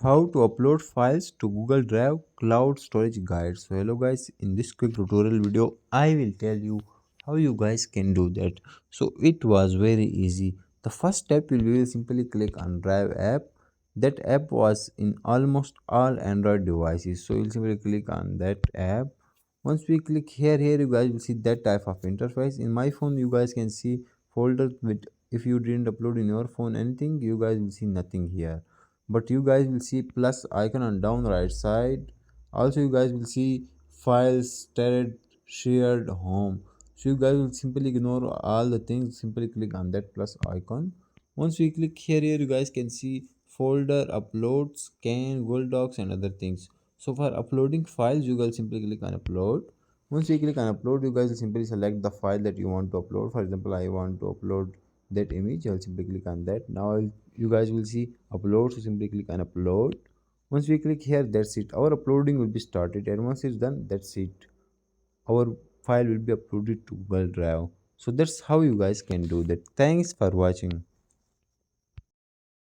how to upload files to Google Drive Cloud Storage Guide. So hello guys, in this quick tutorial video I will tell you how you guys can do that. So it was very easy. The first step you will simply click on Drive app. That app was in almost all Android devices. So you'll simply click on that app. Once we click here you guys will see that type of interface. In my phone you guys can see folder with, if you didn't upload in your phone anything, you guys will see nothing here, but you guys will see plus icon on down right side. Also you guys will see files, started, shared, home. So you guys will simply ignore all the things, simply click on that plus icon. Once we click here you guys can see folder, upload, scan, Google Docs and other things. So for uploading files you guys simply click on upload. Once you click on upload you guys will simply select the file that you want to upload. For example, I want to upload that image. I'll simply click on that. Now you guys will see upload, so simply click on upload. Once we click here, that's it, our uploading will be started, and once it's done, that's it, our file will be uploaded to Google Drive. So that's how you guys can do that. Thanks for watching.